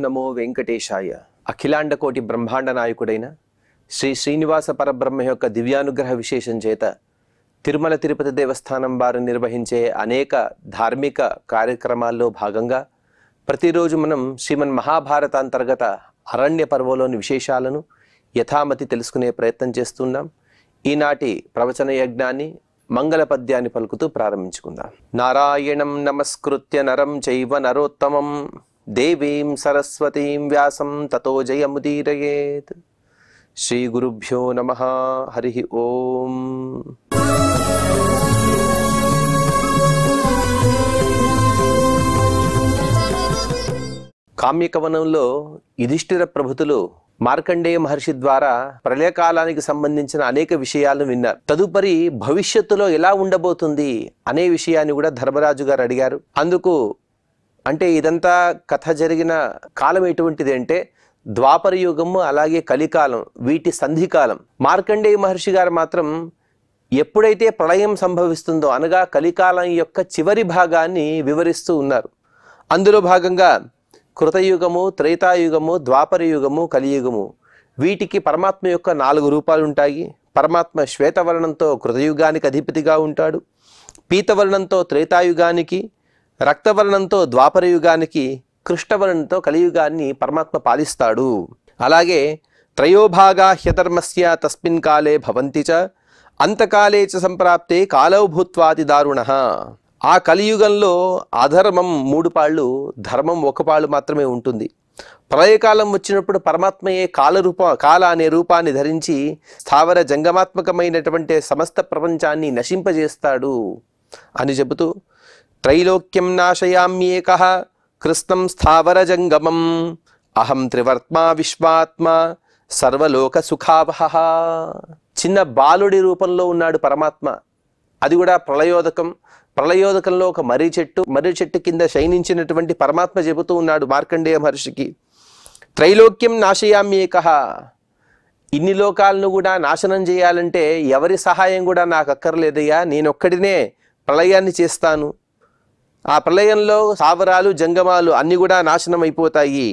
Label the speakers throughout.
Speaker 1: నమో వెంకటేశాయ. అఖిలాండ కోటి బ్రహ్మాండ నాయకుడైన శ్రీ శ్రీనివాస పరబ్రహ్మ యొక్క దివ్యానుగ్రహ విశేషం చేత తిరుమల తిరుపతి దేవస్థానం వారు నిర్వహించే అనేక ధార్మిక కార్యక్రమాల్లో భాగంగా ప్రతిరోజు మనం శ్రీమన్ మహాభారత అంతర్గత అరణ్య పర్వంలోని విశేషాలను యథామతి తెలుసుకునే ప్రయత్నం చేస్తున్నాం. ఈనాటి ప్రవచన యజ్ఞాన్ని మంగళ పద్యాన్ని పలుకుతూ ప్రారంభించుకుందాం. నారాయణం నమస్కృత్య నరం చైవ నరోత్తమం దేవీం సరస్వతీం వ్యాసం తతో జయముదీరయేత్. శ్రీ గురుభ్యో నమః. హరి ఓం. కామ్యకవనంలో యుధిష్ఠిర ప్రభుతులు మార్కండేయ మహర్షి ద్వారా ప్రళయకాలానికి సంబంధించిన అనేక విషయాలను విన్నారు. తదుపరి భవిష్యత్తులో ఎలా ఉండబోతుంది అనే విషయాన్ని కూడా ధర్మరాజు గారు అడిగారు. అందుకు అంటే ఇదంతా కథ జరిగిన కాలం ఎటువంటిది అంటే ద్వాపర యుగము అలాగే కలికాలం, వీటి సంధికాలం. మార్కండేయ మహర్షి గారు మాత్రం ఎప్పుడైతే ప్రళయం సంభవిస్తుందో అనగా కలికాలం యొక్క చివరి భాగాన్ని వివరిస్తూ ఉన్నారు. అందులో భాగంగా కృతయుగము, త్రేతాయుగము, ద్వాపర యుగము, కలియుగము, వీటికి పరమాత్మ యొక్క 4 రూపాలు ఉంటాయి. పరమాత్మ శ్వేతవర్ణంతో కృతయుగానికి అధిపతిగా ఉంటాడు, పీతవర్ణంతో త్రేతాయుగానికి, రక్తవర్ణంతో ద్వాపర యుగానికి, కృష్ణవర్ణంతో కలియుగాన్ని పరమాత్మ పాలిస్తాడు. అలాగే త్రయోభాగా హ్యధర్మస్య తస్మిన్ కాలే భవంతి చ అంతకాలే చ సంప్రాప్తే కాలౌ భూత్వాతి దారుణః. ఆ కలియుగంలో అధర్మం 3 పాళ్ళు, ధర్మం 1 పాళ్ళు మాత్రమే ఉంటుంది. ప్రళయకాలం వచ్చినప్పుడు పరమాత్మయే కాల అనే రూపాన్ని ధరించి స్థావర జంగమాత్మకమైనటువంటి సమస్త ప్రపంచాన్ని నశింపజేస్తాడు అని చెబుతూ త్రైలోక్యం నాశయామ్యేకః కృష్ణం స్థావర జంగమం అహం త్రివర్త్మా విశ్వాత్మ సర్వలోక సుఖావహః. చిన్న బాలుడి రూపంలో ఉన్నాడు పరమాత్మ. అది కూడా ప్రళయోదకం. ప్రళయోదకంలో ఒక మర్రి చెట్టు కింద శయనించినటువంటి పరమాత్మ చెబుతూ ఉన్నాడు మార్కండేయ మహర్షికి, త్రైలోక్యం నాశయామ్యేకః. ఇన్ని లోకాలను కూడా నాశనం చేయాలంటే ఎవరి సహాయం కూడా నాకు అక్కర్లేదయ్యా, నేనొక్కడినే ప్రళయాన్ని చేస్తాను. ఆ ప్రళయంలో స్థావరాలు జంగమాలు అన్ని కూడా నాశనం అయిపోతాయి.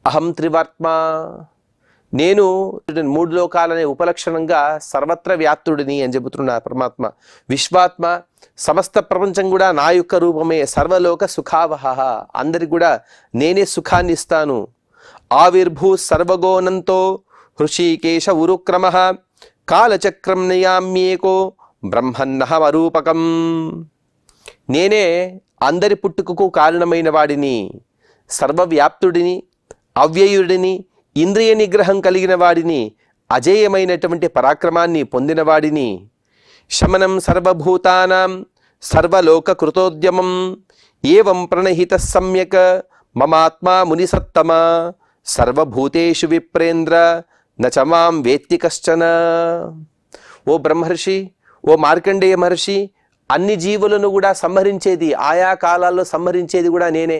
Speaker 1: అహం త్రివర్త్మ, నేను 3 లోకాలనే ఉపలక్షణంగా సర్వత్ర వ్యాప్తుడిని అని చెబుతున్నారు పరమాత్మ. విశ్వాత్మ, సమస్త ప్రపంచం కూడా నా యొక్క రూపమే. సర్వలోక సుఖావహః, అందరికి కూడా నేనే సుఖాన్ని ఇస్తాను. ఆవిర్భూ సర్వగోనంతో హృషీకేశ ఉరుక్రమః కాలచక్రం నయామ్యేకో బ్రహ్మన్నహమరూపకం. నేనే అందరి పుట్టుకకు కారణమైన వాడిని, సర్వవ్యాప్తుడిని, అవ్యయుడిని, ఇంద్రియ నిగ్రహం కలిగిన వాడిని, అజేయమైనటువంటి పరాక్రమాన్ని పొందినవాడిని. శమనం సర్వభూతానాం సర్వలోక కృతోద్యమం ఏవం ప్రణహిత సమ్యక్ మమాత్మా మునిసత్తమ సర్వభూతేషు విప్రేంద్ర నచమాం వేత్తి కశ్చన. ఓ బ్రహ్మర్షి, ఓ మార్కండేయ మహర్షి, అన్ని జీవులను కూడా సంహరించేది, ఆయా కాలాల్లో సంహరించేది కూడా నేనే.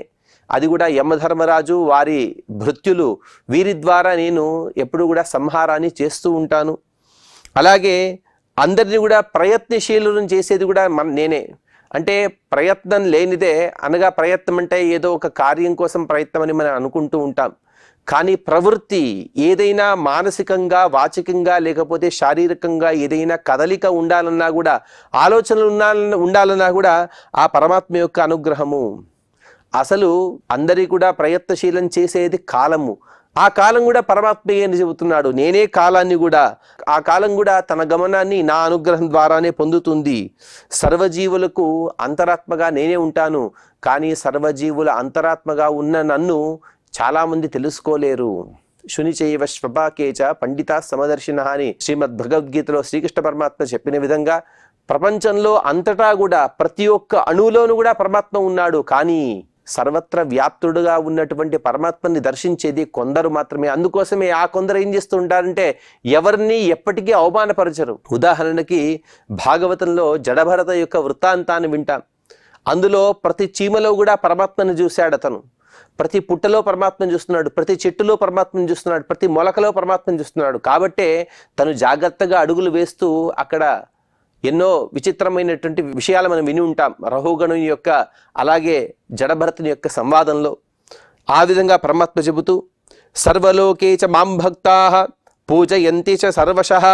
Speaker 1: అది కూడా యమధర్మరాజు, వారి భృత్యులు, వీరి ద్వారా నేను ఎప్పుడు కూడా సంహారాన్ని చేస్తూ ఉంటాను. అలాగే అందరినీ కూడా ప్రయత్నశీలులను చేసేది కూడా నేనే. అంటే ప్రయత్నం లేనిదే, అనగా ప్రయత్నం అంటే ఏదో ఒక కార్యం కోసం ప్రయత్నం అని మనం అనుకుంటూ ఉంటాం. కానీ ప్రవృత్తి ఏదైనా మానసికంగా, వాచికంగా, లేకపోతే శారీరకంగా ఏదైనా కదలిక ఉండాలన్నా కూడా, ఆలోచనలు ఉండాలన్నా కూడా ఆ పరమాత్మ యొక్క అనుగ్రహము. అసలు అందరి కూడా ప్రయత్నశీలం చేసేది కాలము. ఆ కాలం కూడా పరమాత్మయే అని చెబుతున్నాడు. నేనే కాలాన్ని కూడా, ఆ కాలం కూడా తన గమనాన్ని నా అనుగ్రహం ద్వారానే పొందుతుంది. సర్వజీవులకు అంతరాత్మగా నేనే ఉంటాను. కానీ సర్వజీవుల అంతరాత్మగా ఉన్న నన్ను చాలామంది తెలుసుకోలేరు. శునిచైవ శ్వపాకేచ పండిత సమదర్శిన అని శ్రీమద్ భగవద్గీతలో శ్రీకృష్ణ పరమాత్మ చెప్పిన విధంగా ప్రపంచంలో అంతటా కూడా ప్రతి ఒక్క అణువులోనూ కూడా పరమాత్మ ఉన్నాడు. కానీ సర్వత్ర వ్యాప్తుడుగా ఉన్నటువంటి పరమాత్మని దర్శించేది కొందరు మాత్రమే. అందుకోసమే ఆ కొందరు ఏం చేస్తూ ఉంటారంటే ఎవరిని ఎప్పటికీ అవమానపరచరు. ఉదాహరణకి భాగవతంలో జడభరత యొక్క వృత్తాంతాన్ని వింటాం. అందులో ప్రతి చీమలో కూడా పరమాత్మని చూశాడు అతను. ప్రతి పుట్టలో పరమాత్మను చూస్తున్నాడు, ప్రతి చెట్టులో పరమాత్మను చూస్తున్నాడు, ప్రతి మొలకలో పరమాత్మను చూస్తున్నాడు. కాబట్టే తను జాగ్రత్తగా అడుగులు వేస్తూ అక్కడ ఎన్నో విచిత్రమైనటువంటి విషయాలు మనం విని ఉంటాం రహుగణుని యొక్క అలాగే జడభరతుని యొక్క సంవాదంలో. ఆ విధంగా పరమాత్మ చెబుతూ సర్వలోకే చ మాం భక్తాః పూజయంతి చ సర్వశః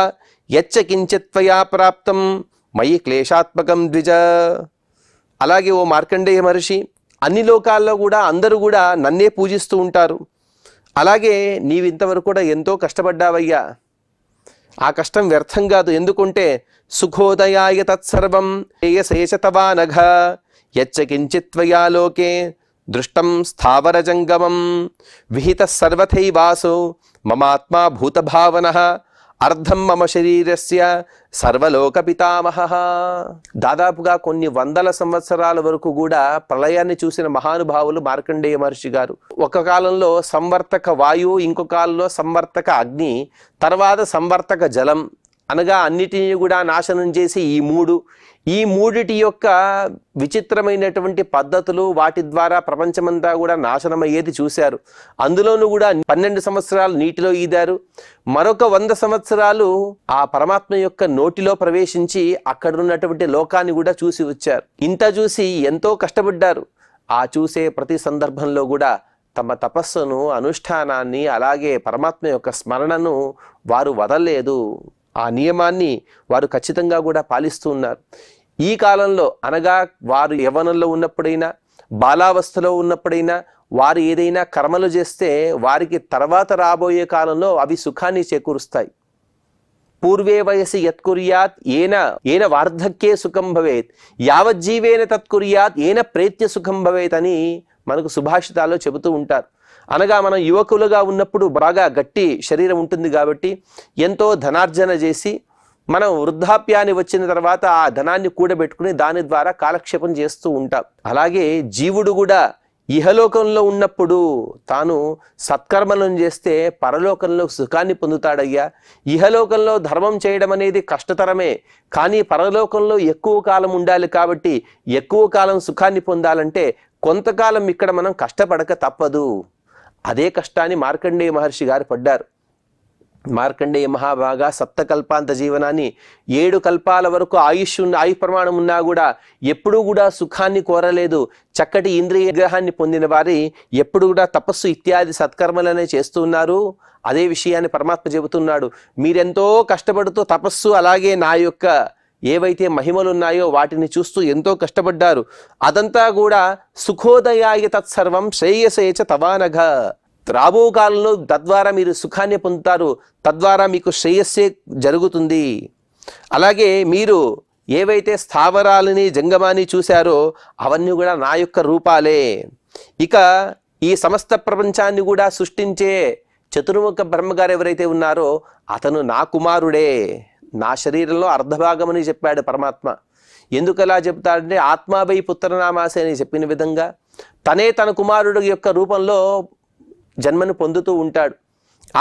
Speaker 1: యచ్చ కించిత్ త్వయా ప్రాప్తం మయి క్లేశాత్మకం ద్విజ. అలాగే ఓ మార్కండేయ మహర్షి, అన్ని లోకాల్లో కూడా అందరూ కూడా నన్నే పూజిస్తూ ఉంటారు. అలాగే నీవింతవరకు కూడా ఎంతో కష్టపడ్డావయ్యా. ఆ కష్టం వ్యర్థం కాదు. ఎందుకంటే సుఖోదయాయ తత్సర్వం శ్రేయసేషతవా నఘ యచ్చ కించిత్ త్వయా లోకే దృష్టం స్థావర జంగమం విహిత సర్వథైవాసో మమాత్మా భూతభావనః అర్ధం మమ శరీరస్య సర్వలోక పితామహః. దాదాపుగా కొన్ని వందల సంవత్సరాల వరకు కూడా ప్రళయాన్ని చూసిన మహానుభావులు మార్కండేయ మహర్షి గారు. ఒక కాలంలో సంవర్తక వాయువు, ఇంకో కాలంలో సంవర్తక అగ్ని, తర్వాత సంవర్తక జలం, అనగా అన్నిటినీ కూడా నాశనం చేసి ఈ మూడిటి యొక్క విచిత్రమైనటువంటి పద్ధతులు, వాటి ద్వారా ప్రపంచమంతా కూడా నాశనమయ్యేది చూశారు. అందులోనూ కూడా 12 సంవత్సరాలు నీటిలో ఈదారు. మరొక 100 సంవత్సరాలు ఆ పరమాత్మ యొక్క నోటిలో ప్రవేశించి అక్కడున్నటువంటి లోకాన్ని కూడా చూసి వచ్చారు. ఇంత చూసి ఎంతో కష్టపడ్డారు. ఆ చూసే ప్రతి సందర్భంలో కూడా తమ తపస్సును, అనుష్ఠానాన్ని, అలాగే పరమాత్మ యొక్క స్మరణను వారు వదలలేదు. ఆ నియమాన్ని వారు ఖచ్చితంగా కూడా పాలిస్తూ ఉన్నారు. ఈ కాలంలో, అనగా వారు యవ్వనంలో ఉన్నప్పుడైనా, బాలావస్థలో ఉన్నప్పుడైనా వారు ఏదైనా కర్మలు చేస్తే వారికి తర్వాత రాబోయే కాలంలో అవి సుఖాన్ని చేకూరుస్తాయి. పూర్వే వయసి యత్కుర్యాత్ ఏన వార్ధక్యే సుఖం భవేత్ యావజ్జీవేన తత్కుర్యాత్ ఏన ప్రేత్య సుఖం భవేత్ అని మనకు సుభాషితాల్లో చెబుతూ ఉంటారు. అనగా మనం యువకులుగా ఉన్నప్పుడు బాగా గట్టి శరీరం ఉంటుంది కాబట్టి ఎంతో ధనార్జన చేసి మనం వృద్ధాప్యాన్ని వచ్చిన తర్వాత ఆ ధనాన్ని కూడబెట్టుకుని దాని ద్వారా కాలక్షేపం చేస్తూ ఉంటాం. అలాగే జీవుడు కూడా ఇహలోకంలో ఉన్నప్పుడు తాను సత్కర్మలను చేస్తే పరలోకంలో సుఖాన్ని పొందుతాడయ్యా. ఇహలోకంలో ధర్మం చేయడం అనేది కష్టతరమే, కానీ పరలోకంలో ఎక్కువ కాలం ఉండాలి. కాబట్టి ఎక్కువ కాలం సుఖాన్ని పొందాలంటే కొంతకాలం ఇక్కడ మనం కష్టపడక తప్పదు. అదే కష్టాన్ని మార్కండేయ మహర్షి గారు పడ్డారు. మార్కండేయ మహాభాగా సప్తకల్పాంత జీవనాన్ని 7 కల్పాల వరకు ఆయు ప్రమాణం ఉన్నా కూడా ఎప్పుడూ కూడా సుఖాన్ని కోరలేదు. చక్కటి ఇంద్రియ నిగ్రహాన్ని పొందిన వారి ఎప్పుడు కూడా తపస్సు ఇత్యాది సత్కర్మలనే చేస్తూ ఉన్నారు. అదే విషయాన్ని పరమాత్మ చెబుతున్నాడు. మీరెంతో కష్టపడుతూ తపస్సు, అలాగే నా యొక్క ఏవైతే మహిమలు ఉన్నాయో వాటిని చూస్తూ ఎంతో కష్టపడ్డారు. అదంతా కూడా సుఖోదయాయ తత్సర్వం శ్రేయసేచ తవానఘ. రాబో కాలంలో తద్వారా మీరు సుఖాన్ని పొందుతారు, తద్వారా మీకు శ్రేయస్సే జరుగుతుంది. అలాగే మీరు ఏవైతే స్థావరాలని, జంగమాన్ని చూశారో అవన్నీ కూడా నా యొక్క రూపాలే. ఇక ఈ సమస్త ప్రపంచాన్ని కూడా సృష్టించే చతుర్ముఖ బ్రహ్మగారు ఎవరైతే ఉన్నారో అతను నా కుమారుడే. నా శరీరంలో అర్ధభాగమని చెప్పాడు పరమాత్మ. ఎందుకు అలా చెప్తాడంటే ఆత్మావై పుత్రనామాసే అని చెప్పిన విధంగా తనే తన కుమారుడు యొక్క రూపంలో జన్మను పొందుతూ ఉంటాడు.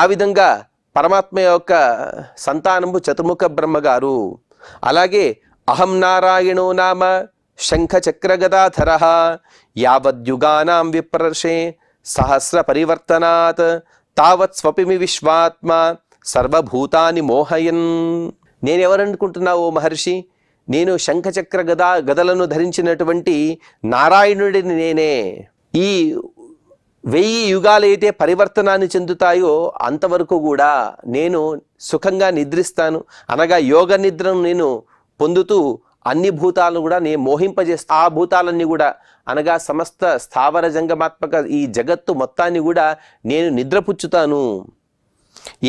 Speaker 1: ఆ విధంగా పరమాత్మ యొక్క సంతానము చతుర్ముఖ బ్రహ్మగారు. అలాగే అహం నారాయణో నామ శంఖ చక్ర గదాధరః యావద్యుగానాం విప్రర్షే సహస్ర పరివర్తనాత్ తావత్ స్వపిమి విశ్వాత్మ సర్వభూతాని మోహయన్. నేనెవరనుకుంటున్నావు మహర్షి? నేను శంఖచక్ర గదలను ధరించినటువంటి నారాయణుడిని నేనే. ఈ 1000 యుగాలైతే పరివర్తనాన్ని చెందుతాయో అంతవరకు కూడా నేను సుఖంగా నిద్రిస్తాను. అనగా యోగ నిద్రను నేను పొందుతూ అన్ని భూతాలను కూడా నేను మోహింపజేస్తా. ఆ భూతాలన్నీ కూడా అనగా సమస్త స్థావర జంగమాత్మక ఈ జగత్తు మొత్తాన్ని కూడా నేను నిద్రపుచ్చుతాను.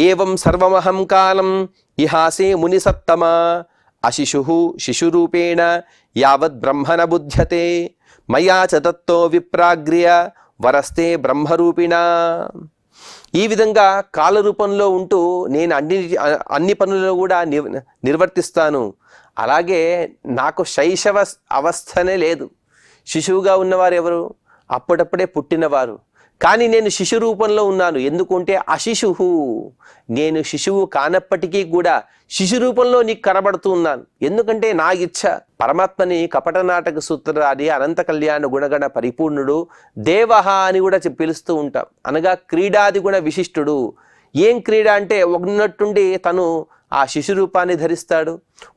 Speaker 1: ఏవం సర్వమహం కాలం ఇహాసే ముని సత్తమ అశిశు శిశురూపేణ యావద్ బ్రహ్మణ బుధ్యతే మయా చ దత్తో విప్రాగ్ర్య వరస్తే బ్రహ్మరూపిణ. ఈ విధంగా కాలరూపంలో ఉంటూ నేను అన్ని పనులను కూడా నిర్వర్తిస్తాను. అలాగే నాకు శైశవ అవస్థనే లేదు. శిశువుగా ఉన్నవారు ఎవరు? అప్పుడప్పుడే పుట్టినవారు. కానీ నేను శిశు రూపంలో ఉన్నాను. ఎందుకంటే అశిశువు, నేను శిశువు కానప్పటికీ కూడా శిశు రూపంలో నీకు కనబడుతూ ఉన్నాను. ఎందుకంటే నా ఇచ్ఛ. పరమాత్మని కపట నాటక సూత్రధారి, అనంత కళ్యాణ గుణగణ పరిపూర్ణుడు, దేవహ అని కూడా పిలుస్తూ ఉంటాం. అనగా క్రీడాది గుణ విశిష్టుడు. ఏం క్రీడ అంటే ఉన్నట్టుండి తను ఆ శిశు రూపాన్ని ధరిస్తాడు,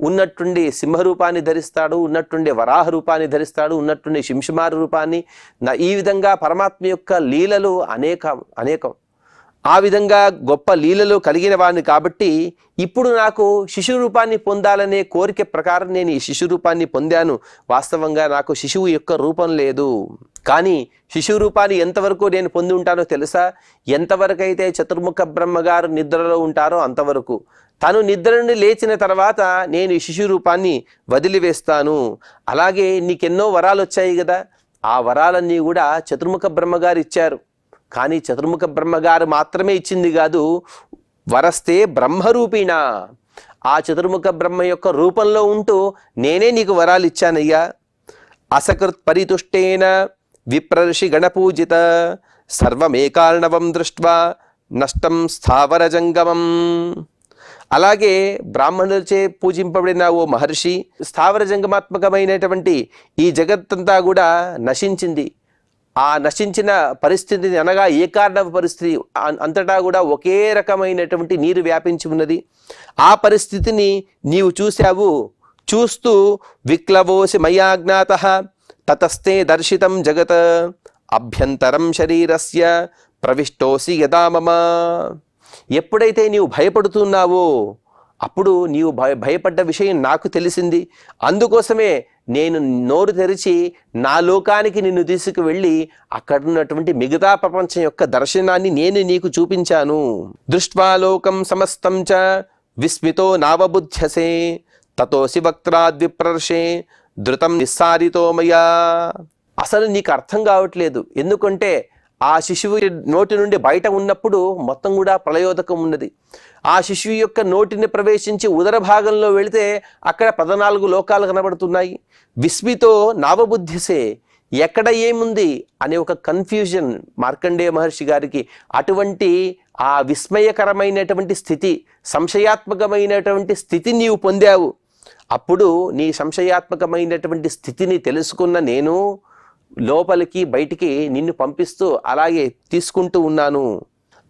Speaker 1: ఉన్నట్టుండి సింహ రూపాన్ని ధరిస్తాడు, ఉన్నట్టుండి వరాహ రూపాన్ని ధరిస్తాడు, ఉన్నట్టుండి శింషమార రూపాన్ని. ఈ విధంగా పరమాత్మ యొక్క లీలలు అనేకం. ఆ విధంగా గొప్ప లీలలు కలిగిన వాడిని కాబట్టి ఇప్పుడు నాకు శిశు రూపాన్ని పొందాలనే కోరిక ప్రకారం నేను ఈ శిశు రూపాన్ని పొందాను. వాస్తవంగా నాకు శిశువు యొక్క రూపం లేదు, కానీ శిశు రూపాన్ని ఎంతవరకు నేను పొంది ఉంటానో తెలుసా? ఎంతవరకు అయితే చతుర్ముఖ బ్రహ్మగారు నిద్రలో ఉంటారో అంతవరకు. తను నిద్ర నుండి లేచిన తర్వాత నేను ఈ శిశు రూపాన్ని వదిలివేస్తాను. అలాగే నీకెన్నో వరాలు వచ్చాయి కదా, ఆ వరాలన్నీ కూడా చతుర్ముఖ బ్రహ్మగారు ఇచ్చారు. కానీ చతుర్ముఖ బ్రహ్మగారు మాత్రమే ఇచ్చింది కాదు, వరస్తే బ్రహ్మరూపిణ, ఆ చతుర్ముఖ బ్రహ్మ యొక్క రూపంలో ఉంటూ నేనే నీకు వరాలు ఇచ్చానయ్యా. అసకృత్ పరితుష్టేన విప్రర్షి గణపూజిత సర్వమేకార్ణవం దృష్ట్వా నష్టం స్థావర జంగమం. అలాగే బ్రాహ్మణులచే పూజింపబడిన ఓ మహర్షి, స్థావర జంగమాత్మకమైనటువంటి ఈ జగత్తంతా కూడా నశించింది. ఆ నశించిన పరిస్థితిని అనగా ఏకార్ణ పరిస్థితి, అంతటా కూడా ఒకే రకమైనటువంటి నీరు వ్యాపించి ఉన్నది. ఆ పరిస్థితిని నీవు చూశావు. చూస్తూ విక్లవోసి మయాజ్ఞాతః తతస్తే దర్శితం జగత్ అభ్యంతరం శరీరస్య ప్రవిష్టోసి యదా మమ. ఎప్పుడైతే నీవు భయపడుతున్నావో అప్పుడు నీవు భయపడ్డ విషయం నాకు తెలిసింది. అందుకోసమే నేను నోరు తెరిచి నా లోకానికి నిన్ను తీసుకువెళ్ళి అక్కడున్నటువంటి మిగతా ప్రపంచం యొక్క దర్శనాన్ని నేను నీకు చూపించాను. దృష్ట్వా లోకం సమస్తం చ విస్మితో నావబుధ్యసే తతోసి వక్త్రాద్విప్రర్షే ధృతం నిస్సారితో మయా. అసలు నీకు అర్థం కావట్లేదు, ఎందుకంటే ఆ శిశువు నోటి నుండి బయట ఉన్నప్పుడు మొత్తం కూడా ప్రళయోదకం ఉన్నది. ఆ శిశువు యొక్క నోటిని ప్రవేశించి ఉదర భాగంలో వెళితే అక్కడ 14 లోకాలు కనబడుతున్నాయి. విస్మితో నావబుద్ధిసే, ఎక్కడ ఏముంది అనే ఒక కన్ఫ్యూజన్ మార్కండేయ మహర్షి గారికి. అటువంటి ఆ విస్మయకరమైనటువంటి స్థితి, సంశయాత్మకమైనటువంటి స్థితి నీవు పొందావు. అప్పుడు నీ సంశయాత్మకమైనటువంటి స్థితిని తెలుసుకున్న నేను లోపలికి బయటికి నిన్ను పంపిస్తూ అలాగే తీసుకుంటూ ఉన్నాను.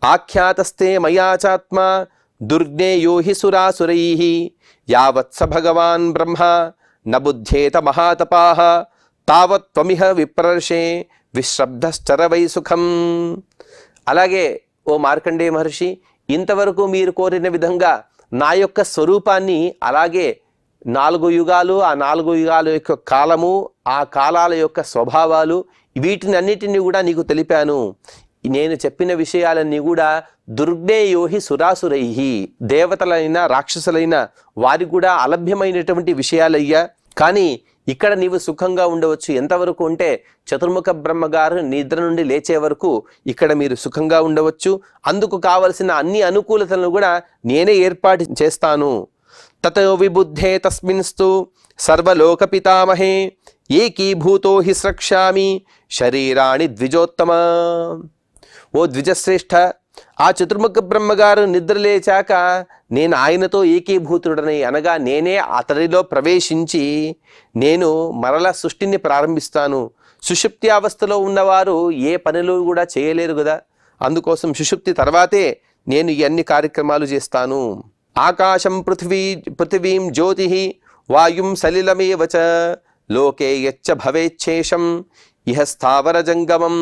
Speaker 1: ఆఖ్యాతస్తే మయాచాత్మ దుర్జ్ఞేయో హి సురాసురైః యావత్స భగవాన్ బ్రహ్మ న బుధ్యేత మహాతపాః తావత్ త్వమిహ విప్రర్షే విశ్రబ్ధశ్చర వై సుఖం. అలాగే ఓ మార్కండేయ మహర్షి, ఇంతవరకు మీరు కోరిన విధంగా నా యొక్క స్వరూపాన్ని, అలాగే 4 యుగాలు, ఆ 4 యుగాల యొక్క కాలము, ఆ కాలాల యొక్క స్వభావాలు, వీటిని అన్నిటినీ కూడా నీకు తెలిపాను. నేను చెప్పిన విషయాలన్నీ కూడా దుర్జ్ఞేయోహి సురాసురైః, దేవతలైన రాక్షసులైన వారికి కూడా అలభ్యమైనటువంటి విషయాలయ్యా. కానీ ఇక్కడ నీవు సుఖంగా ఉండవచ్చు. ఎంతవరకు అంటే చతుర్ముఖ బ్రహ్మగారు నిద్ర నుండి లేచే వరకు ఇక్కడ మీరు సుఖంగా ఉండవచ్చు. అందుకు కావలసిన అన్ని అనుకూలతలను కూడా నేనే ఏర్పాటు చేస్తాను. తతో విబుద్ధే తస్మిన్స్తు సర్వలోక పితామహే ఏకీభూతో హి స్రక్ష్యామి శరీరాణి ద్విజోత్తమ. ఓ ద్విజశ్రేష్ఠ, ఆ చతుర్ముఖ బ్రహ్మగారు నిద్రలేచాక నేను ఆయనతో ఏకీభూతుడనై, అనగా నేనే అతడిలో ప్రవేశించి నేను మరల సృష్టిని ప్రారంభిస్తాను. సుషుప్తి అవస్థలో ఉన్నవారు ఏ పనులు కూడా చేయలేరు కదా, అందుకోసం సుషుప్తి తర్వాతే నేను ఈ అన్ని కార్యక్రమాలు చేస్తాను. ఆకాశం పృథివీం జ్యోతి వాయుం సలిలమేవ చ లోకే యచ్చ భవేచ్ఛేషం ఇహ స్థావర జంగమం.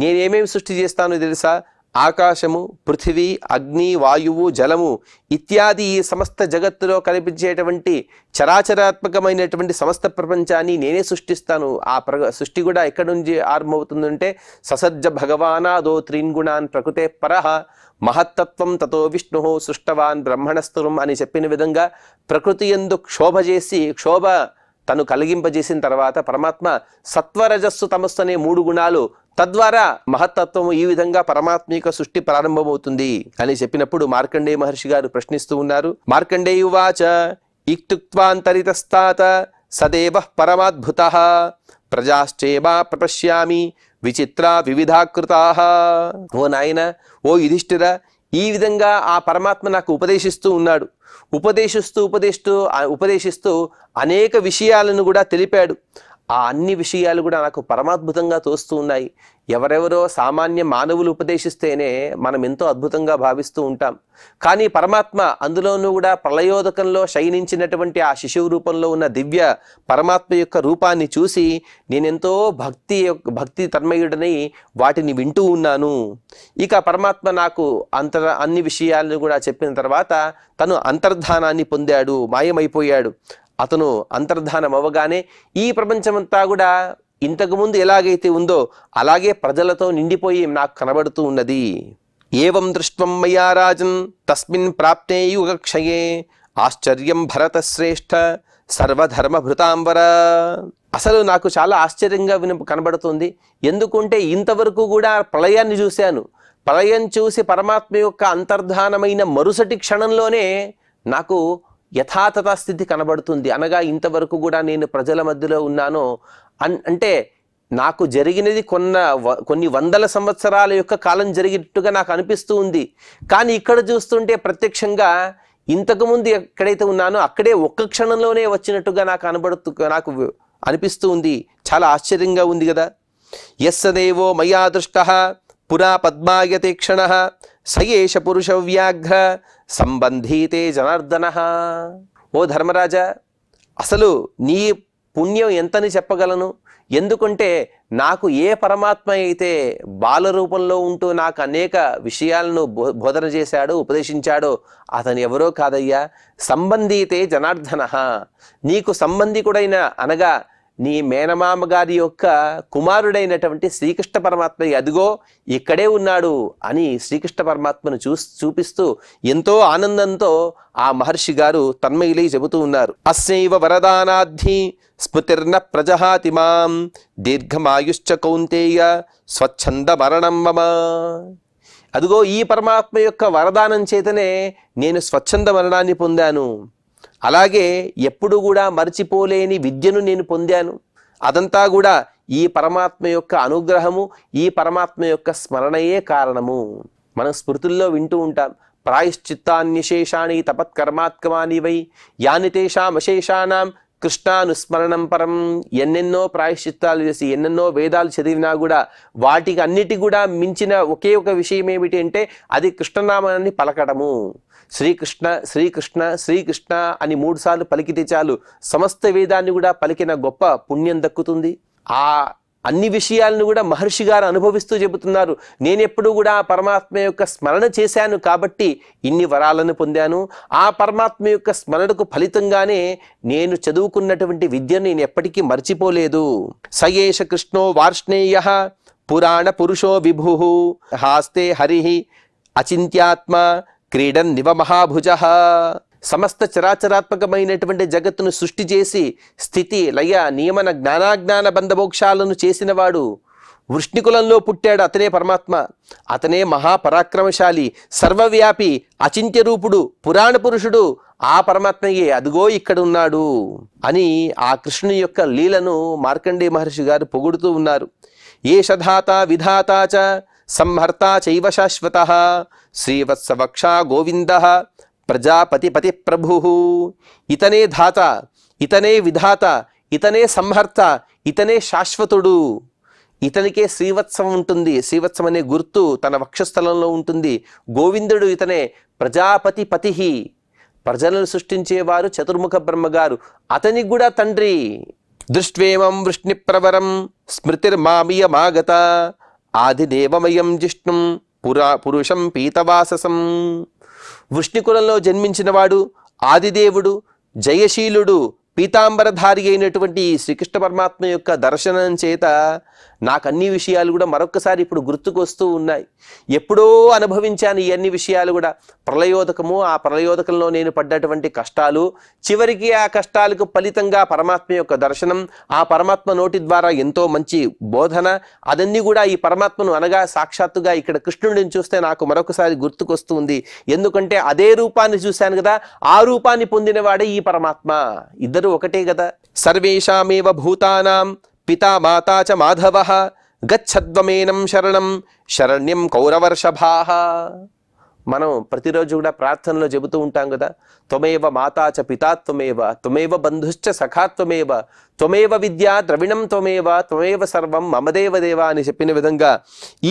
Speaker 1: నేనేమేమి సృష్టి చేస్తానో తెలుసా? ఆకాశము, పృథివీ, అగ్ని, వాయువు, జలము ఇత్యాది ఈ సమస్త జగత్తులో కనిపించేటువంటి చరాచరాత్మకమైనటువంటి సమస్త ప్రపంచాన్ని నేనే సృష్టిస్తాను. ఆ సృష్టి కూడా ఎక్కడి నుంచి ఆరంభమవుతుందంటే ససజ్జ భగవానాదో త్రీన్గుణాన్ ప్రకృతే పరః మహత్తత్వం తతో విష్ణు సృష్టవాన్ బ్రహ్మణస్తురం అని చెప్పిన విధంగా ప్రకృతి యందు క్షోభ తను కలిగింపజేసిన తర్వాత పరమాత్మ సత్వరజస్సు తమస్సు అనే 3 గుణాలు, తద్వారా మహత్తత్వము, ఈ విధంగా పరమాత్మ యొక్క సృష్టి ప్రారంభమవుతుంది అని చెప్పినప్పుడు మార్కండేయ మహర్షి గారు ప్రశ్నిస్తూ ఉన్నారు. మార్కండేయ ఉవాచ ఇక్తుక్త్వాంతరితస్తాత సదేవ పరమాద్భుతః ప్రజాశ్చేమా ప్రపశ్యామి విచిత్ర వివిధాకృతాః. ఓ నాయన, ఓ యుధిష్ఠిర, ఈ విధంగా ఆ పరమాత్మ నాకు ఉపదేశిస్తూ ఉన్నాడు. ఉపదేశిస్తూ అనేక విషయాలను కూడా తెలిపాడు. ఆ అన్ని విషయాలు కూడా నాకు పరమాద్భుతంగా తోస్తూ ఉన్నాయి. ఎవరెవరో సామాన్య మానవులు ఉపదేశిస్తేనే మనం ఎంతో అద్భుతంగా భావిస్తూ ఉంటాం. కానీ పరమాత్మ అందులోనూ కూడా ప్రళయోదకంలో శయనించినటువంటి ఆ శిశువు రూపంలో ఉన్న దివ్య పరమాత్మ యొక్క రూపాన్ని చూసి నేనెంతో భక్తి తన్మయుడనై వాటిని వింటూ ఉన్నాను. ఇక పరమాత్మ నాకు అన్ని విషయాలను కూడా చెప్పిన తర్వాత తను అంతర్ధానాన్ని పొందాడు, మాయమైపోయాడు. అతను అంతర్ధానం అవ్వగానే ఈ ప్రపంచమంతా కూడా ఇంతకుముందు ఎలాగైతే ఉందో అలాగే ప్రజలతో నిండిపోయి నాకు కనబడుతూ ఉన్నది. ఏవం దృష్ట్వం మయా రాజన్ తస్మిన్ ప్రాప్తే యుగక్షయే ఆశ్చర్యం భరతశ్రేష్ఠ సర్వధర్మభృతాంబర. అసలు నాకు చాలా ఆశ్చర్యంగా కనబడుతుంది. ఎందుకంటే ఇంతవరకు కూడా ప్రళయాన్ని చూశాను. ప్రళయం చూసి పరమాత్మ యొక్క అంతర్ధానమైన మరుసటి క్షణంలోనే నాకు యథాతథ స్థితి కనబడుతుంది. అనగా ఇంతవరకు కూడా నేను ప్రజల మధ్యలో ఉన్నాను అంటే నాకు జరిగినది కొన్ని వందల సంవత్సరాల యొక్క కాలం జరిగినట్టుగా నాకు అనిపిస్తూ ఉంది. కానీ ఇక్కడ చూస్తుంటే ప్రత్యక్షంగా ఇంతకుముందు ఎక్కడైతే ఉన్నానో అక్కడే ఒక్క క్షణంలోనే వచ్చినట్టుగా నాకు అనిపిస్తూ ఉంది. చాలా ఆశ్చర్యంగా ఉంది కదా. యస్సదేవో మయా దృష్టః పురా పద్మాయతే క్షణః సయేష పురుష వ్యాఘ్ర సంబంధీతే జనార్దనః. ఓ ధర్మరాజా, అసలు నీ పుణ్యం ఎంతని చెప్పగలను. ఎందుకంటే నాకు ఏ పరమాత్మ అయితే బాల రూపంలో ఉంటూ నాకు అనేక విషయాలను బోధన చేశాడో ఉపదేశించాడో అతను ఎవరో కాదయ్యా, సంబంధీతే జనార్దనః. నీకు సంబంధికుడైన అనగా నీ మేనమామ గారి యొక్క కుమారుడైనటువంటి శ్రీకృష్ణ పరమాత్మ అదిగో ఇక్కడే ఉన్నాడు అని శ్రీకృష్ణ పరమాత్మను చూపిస్తూ ఎంతో ఆనందంతో ఆ మహర్షి గారు తన్మయులై చెబుతూ ఉన్నారు. అస్యైవ వరదానాద్ధి స్మృతిర్న ప్రజహాతి మాం దీర్ఘమాయుశ్చ కౌంతేయ స్వచ్ఛంద మరణం మమ. అదిగో ఈ పరమాత్మ యొక్క వరదానం చేతనే నేను స్వచ్ఛంద మరణాన్ని పొందాను. అలాగే ఎప్పుడు కూడా మర్చిపోలేని విద్యను నేను పొందాను. అదంతా కూడా ఈ పరమాత్మ యొక్క అనుగ్రహము, ఈ పరమాత్మ యొక్క స్మరణయే కారణము. మనం స్మృతుల్లో వింటూ ఉంటాం, ప్రాయశ్చిత్తాన్యశేషాణి తపత్కర్మాత్కమాని వై యాని తేషాం అశేషానాం కృష్ణానుస్మరణం పరం. ఎన్నెన్నో ప్రాయశ్చిత్తాలు చేసి ఎన్నెన్నో వేదాలు చదివినా కూడా వాటికి అన్నిటి కూడా మించిన ఒకే ఒక విషయం ఏమిటి అంటే అది కృష్ణనామాన్ని పలకడము. శ్రీకృష్ణ శ్రీకృష్ణ శ్రీకృష్ణ అని 3 సార్లు పలికితే చాలు సమస్త వేదాన్ని కూడా పలికిన గొప్ప పుణ్యం దక్కుతుంది. ఆ అన్ని విషయాలను కూడా మహర్షి గారు అనుభవిస్తూ చెబుతున్నారు. నేనెప్పుడు కూడా పరమాత్మ యొక్క స్మరణ చేశాను కాబట్టి ఇన్ని వరాలను పొందాను. ఆ పరమాత్మ యొక్క స్మరణకు ఫలితంగానే నేను చదువుకున్నటువంటి విద్యను నేను ఎప్పటికీ మర్చిపోలేదు. సయేష కృష్ణో వార్ష్ణేయ పురాణ పురుషో విభు హాస్తే హరి అచింత్యాత్మ క్రీడన్ నివ మహాభుజ. సమస్త చరాచరాత్మకమైనటువంటి జగత్తును సృష్టి చేసి స్థితి లయ నియమన జ్ఞానాజ్ఞాన బంధమోక్షాలను చేసినవాడు వృష్ణికులంలో పుట్టాడు. అతనే పరమాత్మ. అతనే మహాపరాక్రమశాలి, సర్వవ్యాపి, అచింత్య రూపుడు, పురాణ పురుషుడు. ఆ పరమాత్మయే అదిగో ఇక్కడ ఉన్నాడు అని ఆ కృష్ణుని యొక్క లీలను మార్కండేయ మహర్షి గారు పొగుడుతూ ఉన్నారు. ఏషధాత విధాత చ సంహర్త చైవ శాశ్వతః శ్రీవత్సవక్ష గోవింద ప్రజాపతిపతి ప్రభు. ఇతనే ధాత, ఇతనే విధాత, ఇతనే సంహర్త, ఇతనే శాశ్వతుడు. ఇతనికే శ్రీవత్సం ఉంటుంది. శ్రీవత్సం అనే గుర్తు తన వక్షస్థలంలో ఉంటుంది. గోవిందుడు ఇతనే. ప్రజాపతి పతి, ప్రజలను సృష్టించేవారు చతుర్ముఖ బ్రహ్మగారు. అతనికి కూడా తండ్రి. దృష్ట్వేమం వృష్ణిప్రవరం స్మృతిర్మామియమాగత ఆదిదేవమయం జిష్ణుం పురుషం పీతవాససం. వృష్ణికులంలో జన్మించినవాడు, ఆదిదేవుడు, జయశీలుడు, పీతాంబరధారి అయినటువంటి శ్రీకృష్ణ పరమాత్మ యొక్క దర్శనం చేత నాకు అన్ని విషయాలు కూడా మరొకసారి ఇప్పుడు గుర్తుకొస్తూ ఉన్నాయి. ఎప్పుడో అనుభవించాను ఈ అన్ని విషయాలు కూడా. ప్రళయోదకము, ఆ ప్రళయోదకంలో నేను పడ్డటువంటి కష్టాలు, చివరికి ఆ కష్టాలకు ఫలితంగా పరమాత్మ యొక్క దర్శనం, ఆ పరమాత్మ నోటి ద్వారా ఎంతో మంచి బోధన, అదన్నీ కూడా ఈ పరమాత్మను అనగా సాక్షాత్తుగా ఇక్కడ కృష్ణుడిని చూస్తే నాకు మరొకసారి గుర్తుకొస్తుంది. ఎందుకంటే అదే రూపాన్ని చూశాను కదా, ఆ రూపాన్ని పొందినవాడే ఈ పరమాత్మ. ఇద్దరు ఒకటే కదా. సర్వేషామేవ భూతానాం పితా మాతా చ మాధవః గచ్చద్వమేనం శరణం శరణ్యం కౌరవర్షభాః. మనం ప్రతిరోజు కూడా ప్రార్థనలో చెబుతూ ఉంటాం కదా, త్వమేవ మాతా చ పితా త్వమేవ, త్వమేవ బంధుశ్చ సఖా త్వమేవ, త్వమేవ విద్యా ద్రవిణం త్వమేవ, త్వమేవ సర్వం మమదేవ దేవ అని చెప్పిన విధంగా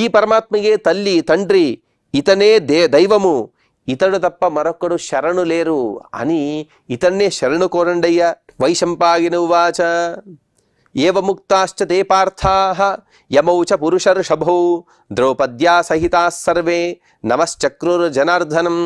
Speaker 1: ఈ పరమాత్మయే తల్లి తండ్రి, ఇతనే దైవము, ఇతడు తప్ప మరొకడు శరణు లేరు అని ఇతన్నే శరణు కోరండయ్యా. వైశంపాయన ఉవాచ ఏవ ముక్తాశ్చ తే పార్థాః యమౌ చ పురుషర్షభౌ ద్రౌపద్యా సహితాః సర్వే నమశ్చక్రుర్ జనార్దనం.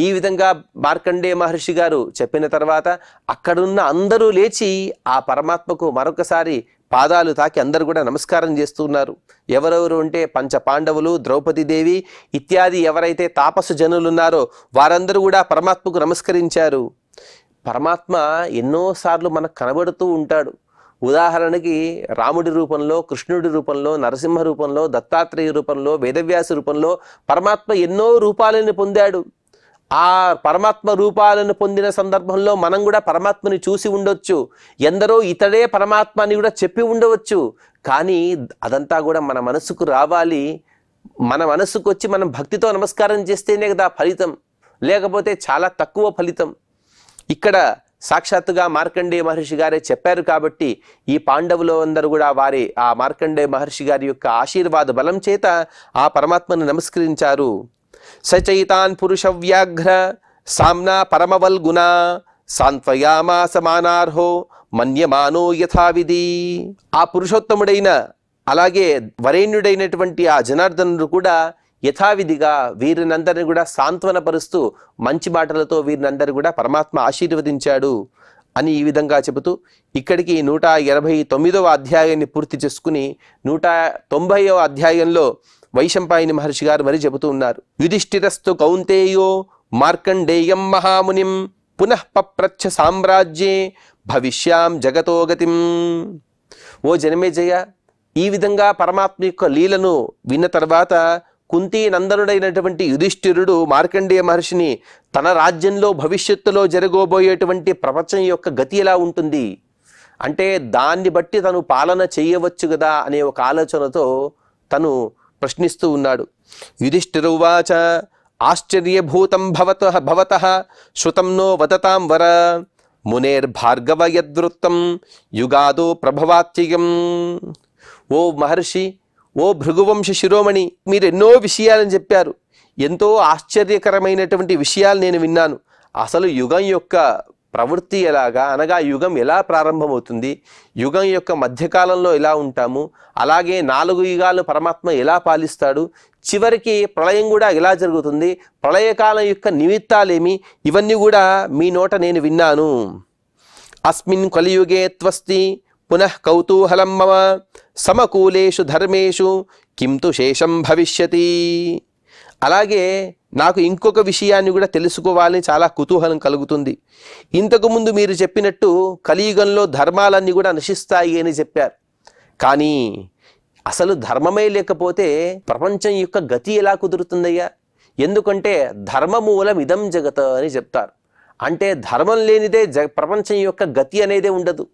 Speaker 1: ఈ విధంగా మార్కండే మహర్షి గారు చెప్పిన తర్వాత అక్కడున్న అందరూ లేచి ఆ పరమాత్మకు మరొకసారి పాదాలు తాకి అందరూ కూడా నమస్కారం చేస్తున్నారు. ఎవరెవరు అంటే పంచ పాండవులు, ద్రౌపదీదేవి ఇత్యాది ఎవరైతే తాపసు జనులు ఉన్నారో వారందరూ కూడా పరమాత్మకు నమస్కరించారు. పరమాత్మ ఎన్నోసార్లు మనకు కనబడుతూ ఉంటాడు. ఉదాహరణకి రాముడి రూపంలో, కృష్ణుడి రూపంలో, నరసింహ రూపంలో, దత్తాత్రేయ రూపంలో, వేదవ్యాస రూపంలో పరమాత్మ ఎన్నో రూపాలను పొందాడు. ఆ పరమాత్మ రూపాలను పొందిన సందర్భంలో మనం కూడా పరమాత్మని చూసి ఉండొచ్చు, ఎందరో ఇతడే పరమాత్మ అని కూడా చెప్పి ఉండవచ్చు. కానీ అదంతా కూడా మన మనసుకు రావాలి. మన మనసుకు వచ్చి మనం భక్తితో నమస్కారం చేస్తేనే కదా ఫలితం, లేకపోతే చాలా తక్కువ ఫలితం. ఇక్కడ సాక్షాత్తుగా మార్కండేయ మహర్షి గారే చెప్పారు కాబట్టి ఈ పాండవులు అందరూ కూడా వారి ఆ మార్కండేయ మహర్షి గారి యొక్క ఆశీర్వాద బలం చేత ఆ పరమాత్మను నమస్కరించారు. సచైతాన్ పురుష వ్యాఘ్ర సామ్నా పరమవల్గుణ సాంత్వయామాస మానార్హో మన్యమానో యథావిధి. ఆ పురుషోత్తముడైన అలాగే వరేణ్యుడైనటువంటి ఆ జనార్దనుడు కూడా యథావిధిగా వీరినందరిని కూడా సాంత్వనపరుస్తూ మంచి మాటలతో వీరినందరూ కూడా పరమాత్మ ఆశీర్వదించాడు అని ఈ విధంగా చెబుతూ ఇక్కడికి 189వ అధ్యాయాన్ని పూర్తి చేసుకుని 190వ అధ్యాయంలో వైశంపాయని మహర్షి గారు మరి చెబుతూ ఉన్నారు. యుధిష్ఠిరస్తు కౌంతేయో మార్కండేయం మహామునిం పునః పప్రచ్ఛ సామ్రాజ్యే భవిష్యాం జగతోగతిం. ఓ జనమేజయ, ఈ విధంగా పరమాత్మ యొక్క లీలను విన్న తర్వాత కుంతి నందనుడైనటువంటి యుధిష్ఠిరుడు మార్కండేయ మహర్షిని తన రాజ్యంలో భవిష్యత్తులో జరగబోయేటువంటి ప్రపంచం యొక్క గతి ఎలా ఉంటుంది అంటే దాన్ని బట్టి తను పాలన చేయవచ్చు కదా అనే ఒక ఆలోచనతో తను ప్రశ్నిస్తూ ఉన్నాడు. యుధిష్ఠిరువాచ ఆశ్చర్యభూతం భవతః శృతం నో వదతాం వర మునేర్భార్గవ యద్వృత్తం యుగాదో ప్రభవాత్యయం. ఓ మహర్షి, ఓ భృగువంశ శిరోమణి, మీరు ఎన్నో విషయాలని చెప్పారు. ఎంతో ఆశ్చర్యకరమైనటువంటి విషయాలు నేను విన్నాను. అసలు యుగం యొక్క ప్రవృత్తి ఎలాగా, అనగా యుగం ఎలా ప్రారంభమవుతుంది, యుగం యొక్క మధ్యకాలంలో ఎలా ఉంటాము, అలాగే 4 యుగాలు పరమాత్మ ఎలా పాలిస్తాడు, చివరికి ప్రళయం కూడా ఎలా జరుగుతుంది, ప్రళయకాలం యొక్క నిమిత్తాలేమి, ఇవన్నీ కూడా మీ నోట నేను విన్నాను. అస్మిన్ కలియుగే త్వస్తి పునః కౌతూహలం మమ సమకూలేషు ధర్మేషు కింతు శేషం భవిష్యతి. అలాగే నాకు ఇంకొక విషయాన్ని కూడా తెలుసుకోవాలని చాలా కుతూహలం కలుగుతుంది. ఇంతకుముందు మీరు చెప్పినట్టు కలియుగంలో ధర్మాలన్నీ కూడా నశిస్తాయి అని చెప్పారు. కానీ అసలు ధర్మమే లేకపోతే ప్రపంచం యొక్క గతి ఎలా కుదురుతుందయ్యా? ఎందుకంటే ధర్మమూలం ఇదం జగత్ అని చెప్తారు. అంటే ధర్మం లేనిదే ప్రపంచం యొక్క గతి అనేదే ఉండదు.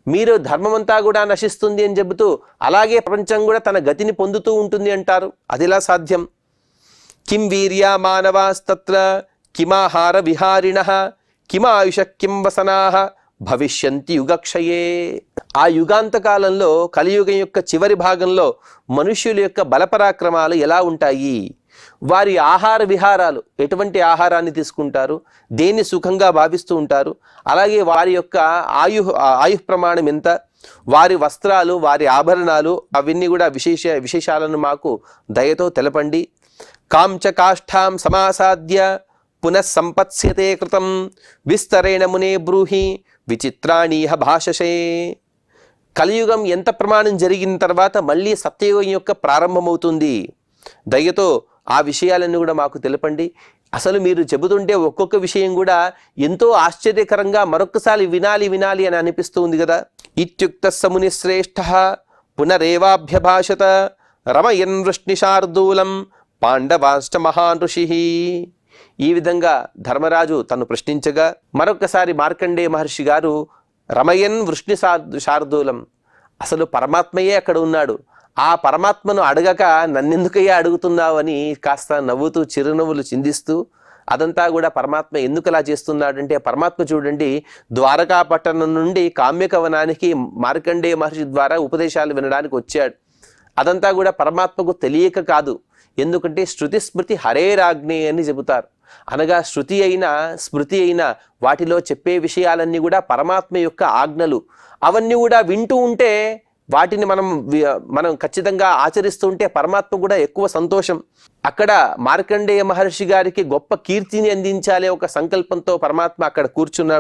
Speaker 1: మీరు ధర్మమంతా కూడా నశిస్తుంది అని చెబుతూ అలాగే ప్రపంచం కూడా తన గతిని పొందుతూ ఉంటుంది అంటారు. అదిలా సాధ్యం? కిం వీర్యా మానవాస్తత్ర కిమాహార విహారిణః కిమాయుష కిం వసనాః భవిష్యంతి యుగక్షయే. ఆ యుగాంతకాలంలో కలియుగం యొక్క చివరి భాగంలో మనుష్యుల యొక్క బలపరాక్రమాలు ఎలా ఉంటాయి, వారి ఆహార విహారాలు, ఎటువంటి ఆహారాన్ని తీసుకుంటారు, దేన్ని సుఖంగా భావిస్తూ ఉంటారు, అలాగే వారి యొక్క ఆయుః ప్రమాణం ఎంత, వారి వస్త్రాలు, వారి ఆభరణాలు, అవన్నీ కూడా విశేషాలను మాకు దయతో తెలపండి. కాంచ కాష్ఠాం సమాసాద్య పునఃసంపత్స్యతే కృతం విస్తరేణ మునే బ్రూహి విచిత్రాణీహ భాషసే. కలియుగం ఎంత ప్రమాణం జరిగిన తర్వాత మళ్ళీ సత్యయుగం యొక్క ప్రారంభమవుతుంది. దయతో ఆ విషయాలన్నీ కూడా మాకు తెలపండి. అసలు మీరు చెబుతుంటే ఒక్కొక్క విషయం కూడా ఎంతో ఆశ్చర్యకరంగా మరొకసారి వినాలి అని అనిపిస్తూ ఉంది కదా. ఇత్యుక్త సముని శ్రేష్ఠ పునరేవాభ్యభాషత రమయన్ వృష్ణిశార్దూలం పాండవాశ్చ మహాన్ ఋషి. ఈ విధంగా ధర్మరాజు తను ప్రశ్నించగా మరొకసారి మార్కండేయ మహర్షి గారు రమయన్ వృష్ణి శార్దూలం, అసలు పరమాత్మయే అక్కడ ఉన్నాడు, ఆ పరమాత్మను అడగక నన్నెందుకయ్యా అడుగుతున్నావు అని కాస్త నవ్వుతూ చిరునవ్వులు చిందిస్తూ, అదంతా కూడా పరమాత్మ ఎందుకు అలా చేస్తున్నాడంటే, పరమాత్మ చూడండి ద్వారకా పట్టణం నుండి కామ్యకవనానికి మార్కండేయ మహర్షి ద్వారా ఉపదేశాలు వినడానికి వచ్చాడు. అదంతా కూడా పరమాత్మకు తెలియక కాదు. ఎందుకంటే శృతి స్మృతి హరేరాజ్ఞే అని చెబుతారు. అనగా శృతి అయినా స్మృతి అయినా వాటిలో చెప్పే విషయాలన్నీ కూడా పరమాత్మ యొక్క ఆజ్ఞలు. అవన్నీ కూడా వింటూ ఉంటే, వాటిని మనం ఖచ్చితంగా ఆచరిస్తూ ఉంటే పరమాత్మ కూడా ఎక్కువ సంతోషం. అక్కడ మార్కండేయ మహర్షి గారికి గొప్ప కీర్తిని అందించాలే ఒక సంకల్పంతో పరమాత్మ అక్కడ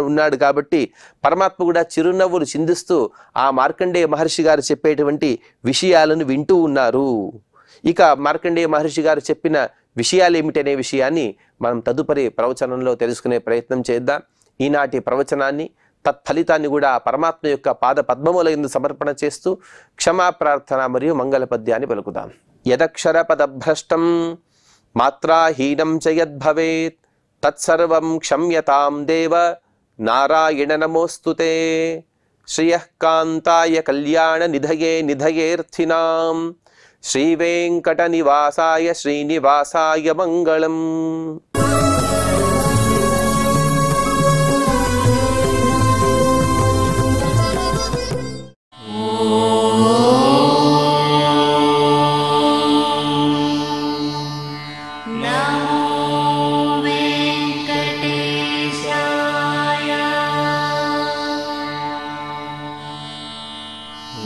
Speaker 1: ఉన్నాడు కాబట్టి పరమాత్మ కూడా చిరునవ్వులు చిందిస్తూ ఆ మార్కండేయ మహర్షి గారు చెప్పేటువంటి విషయాలను వింటూ ఉన్నారు. ఇక మార్కండేయ మహర్షి గారు చెప్పిన విషయాలు ఏమిటనే విషయాన్ని మనం తదుపరి ప్రవచనంలో తెలుసుకునే ప్రయత్నం చేద్దాం. ఈనాటి ప్రవచనాన్ని తత్ఫలితాన్ని కూడా పరమాత్మ యొక్క పాద పద్మముల యందు సమర్పణ చేస్తూ క్షమా ప్రార్థన మరియు మంగళ పద్యాన్ని పలుకుదాం. యదక్షర పదభ్రష్టం మాత్రాహీనం చ యద్భవేత్ తత్సర్వం క్షమ్యతాం దేవ నారాయణ నమోస్తుతే. శ్రియః కాంతాయ కళ్యాణ నిధయే నిధయేర్థినాం శ్రీవేంకట నివాసాయ శ్రీనివాసాయ మంగళం.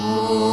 Speaker 2: Oh